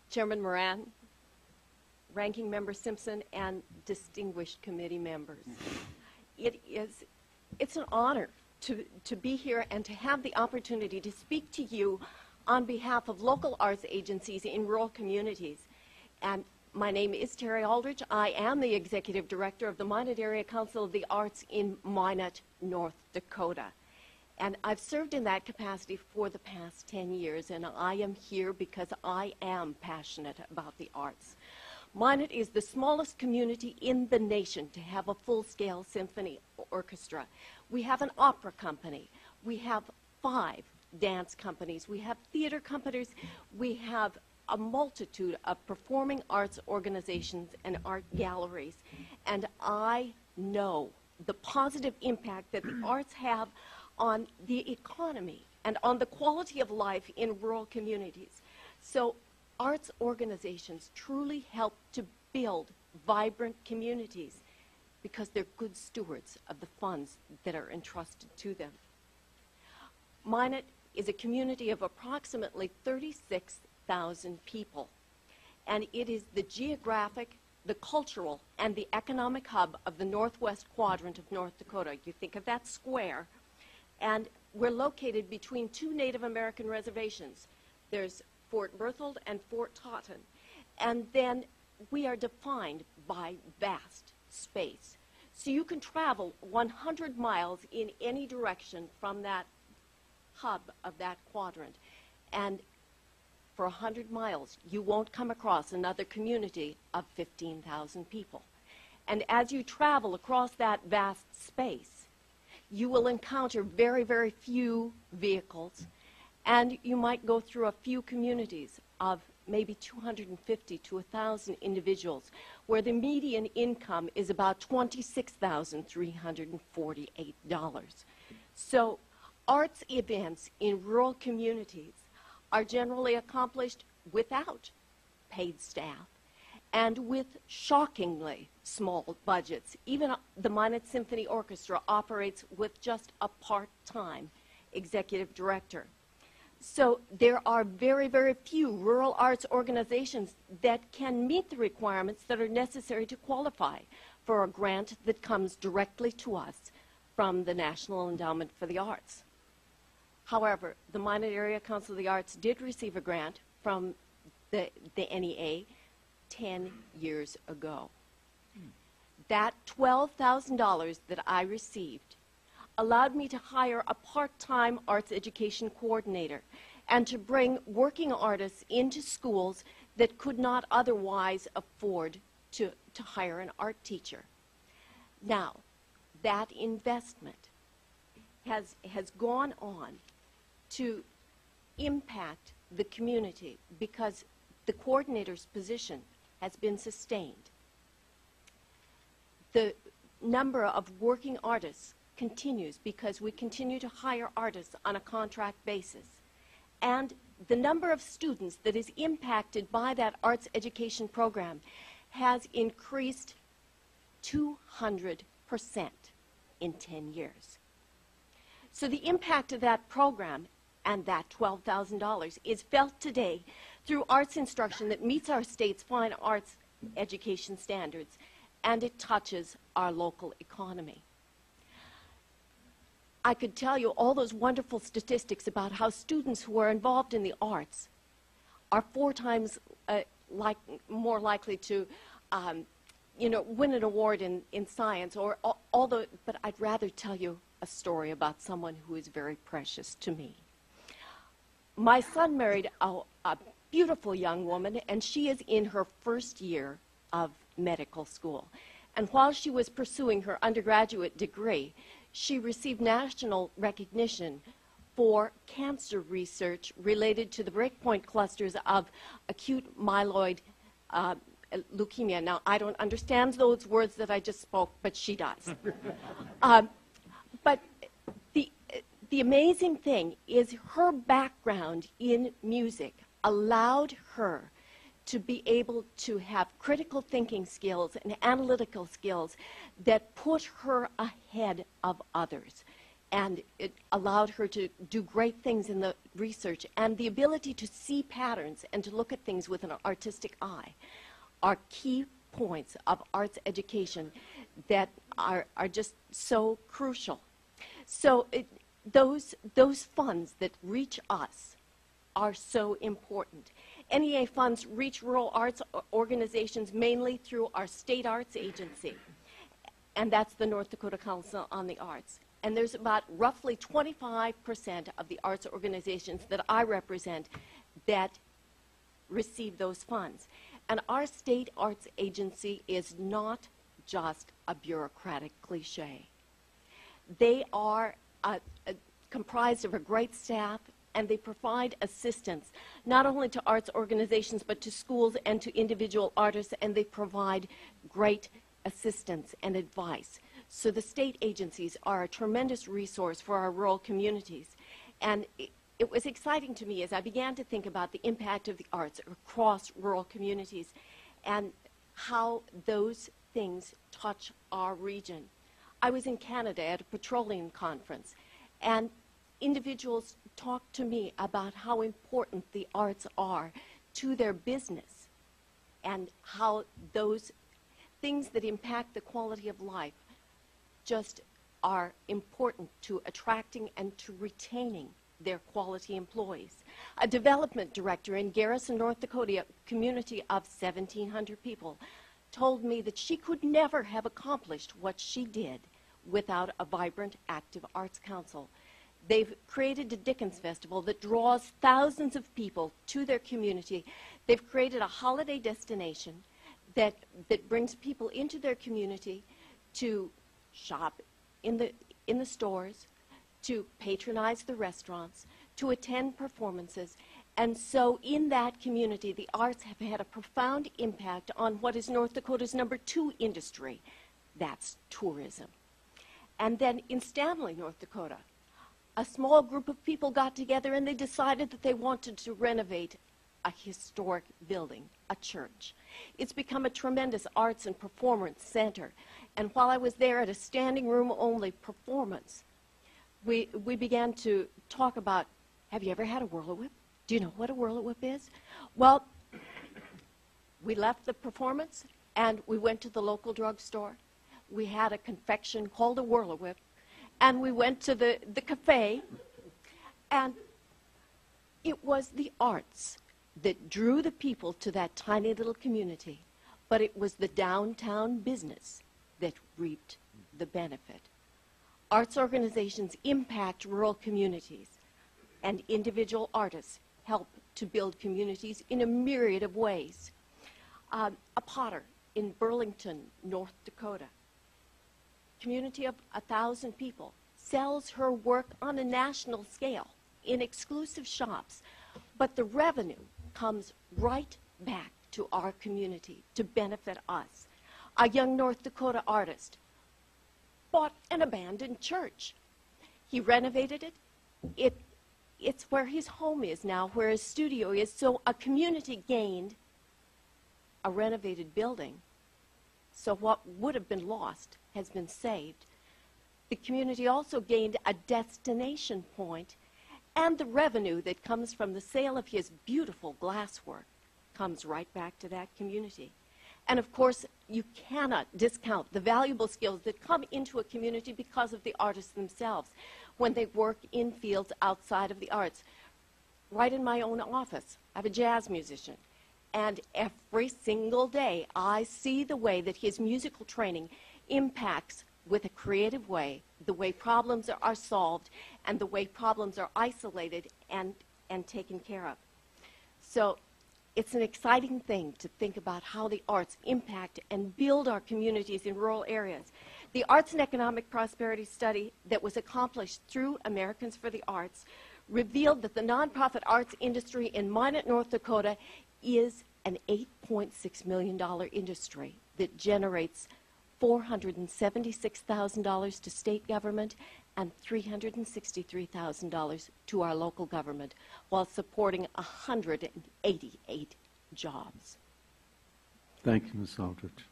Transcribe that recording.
Chairman Moran, Ranking Member Simpson, and distinguished committee members. It's an honor to be here and to have the opportunity to speak to you on behalf of local arts agencies in rural communities. And my name is Terri Aldrich. I am the Executive Director of the Minot Area Council of the Arts in Minot, North Dakota. And I've served in that capacity for the past 10 years, and I am here because I am passionate about the arts. Minot is the smallest community in the nation to have a full-scale symphony orchestra. We have an opera company. We have 5 dance companies. We have theater companies. We have a multitude of performing arts organizations and art galleries. And I know the positive impact that the arts have on the economy and on the quality of life in rural communities. So arts organizations truly help to build vibrant communities because they're good stewards of the funds that are entrusted to them. Minot is a community of approximately 36,000 people, and it is the geographic, the cultural, and the economic hub of the northwest quadrant of North Dakota. You think of that square, and we're located between 2 Native American reservations. There's Fort Berthold and Fort Totten. And then we are defined by vast space. So you can travel 100 miles in any direction from that hub of that quadrant. And for 100 miles, you won't come across another community of 15,000 people. And as you travel across that vast space, you will encounter very, very few vehicles, and you might go through a few communities of maybe 250 to 1,000 individuals, where the median income is about $26,348. So arts events in rural communities are generally accomplished without paid staff and with shockingly small budgets. Even the Minot Symphony Orchestra operates with just a part-time executive director. So there are very, very few rural arts organizations that can meet the requirements that are necessary to qualify for a grant that comes directly to us from the National Endowment for the Arts. However, the Minot Area Council of the Arts did receive a grant from the NEA 10 years ago. That $12,000 that I received allowed me to hire a part-time arts education coordinator and to bring working artists into schools that could not otherwise afford to hire an art teacher. Now, that investment has gone on to impact the community because the coordinator's position has been sustained. The number of working artists continues because we continue to hire artists on a contract basis. And the number of students that is impacted by that arts education program has increased 200% in 10 years. So the impact of that program and that $12,000 is felt today through arts instruction that meets our state's fine arts education standards, and it touches our local economy. I could tell you all those wonderful statistics about how students who are involved in the arts are 4 times more likely to win an award in science, but I'd rather tell you a story about someone who is very precious to me. My son married a beautiful young woman, and she is in her first year of medical school. And while she was pursuing her undergraduate degree, she received national recognition for cancer research related to the breakpoint clusters of acute myeloid leukemia. Now, I don't understand those words that I just spoke, but she does. But the amazing thing is her background in music allowed her to be able to have critical thinking skills and analytical skills that put her ahead of others. and it allowed her to do great things in the research. And the ability to see patterns and to look at things with an artistic eye are key points of arts education that are just so crucial. So those funds that reach us are so important. NEA funds reach rural arts organizations mainly through our state arts agency, and that's the North Dakota Council on the Arts. And there's about roughly 25% of the arts organizations that I represent that receive those funds. And our state arts agency is not just a bureaucratic cliche. They are comprised of a great staff, and they provide assistance not only to arts organizations but to schools and to individual artists, and they provide great assistance and advice. So the state agencies are a tremendous resource for our rural communities. And it was exciting to me as I began to think about the impact of the arts across rural communities and how those things touch our region. I was in Canada at a petroleum conference, and individuals talked to me about how important the arts are to their business and how those things that impact the quality of life just are important to attracting and to retaining their quality employees. A development director in Garrison, North Dakota, a community of 1,700 people, told me that she could never have accomplished what she did without a vibrant, active arts council. They've created a Dickens Festival that draws thousands of people to their community. They've created a holiday destination that brings people into their community to shop in the stores, to patronize the restaurants, to attend performances. And so in that community, the arts have had a profound impact on what is North Dakota's #2 industry. That's tourism. And then in Stanley, North Dakota, a small group of people got together and they decided that they wanted to renovate a historic building, a church. It's become a tremendous arts and performance center. And while I was there at a standing room only performance, we began to talk about, have you ever had a whirl-a-whip? Do you know what a whirl-a-whip is? Well, we left the performance and we went to the local drugstore. We had a confection called a whirl-a-whip, and we went to the cafe, and it was the arts that drew the people to that tiny little community, but it was the downtown business that reaped the benefit. Arts organizations impact rural communities, and individual artists help to build communities in a myriad of ways. A potter in Burlington, North Dakota, community of 1,000 people, sells her work on a national scale in exclusive shops, but the revenue comes right back to our community to benefit us. A young North Dakota artist bought an abandoned church. He renovated it. It's where his home is now, where his studio is. So a community gained a renovated building. So what would have been lost has been saved. The community also gained a destination point, and the revenue that comes from the sale of his beautiful glasswork comes right back to that community. And of course, you cannot discount the valuable skills that come into a community because of the artists themselves when they work in fields outside of the arts. Right in my own office, I have a jazz musician, and every single day I see the way that his musical training impacts with a creative way the way problems are solved and the way problems are isolated and taken care of. So it's an exciting thing to think about how the arts impact and build our communities in rural areas. The Arts and Economic Prosperity Study that was accomplished through Americans for the Arts revealed that the nonprofit arts industry in Minot, North Dakota is an $8.6 million industry that generates $476,000 to state government and $363,000 to our local government, while supporting 188 jobs. Thank you, Ms. Aldrich.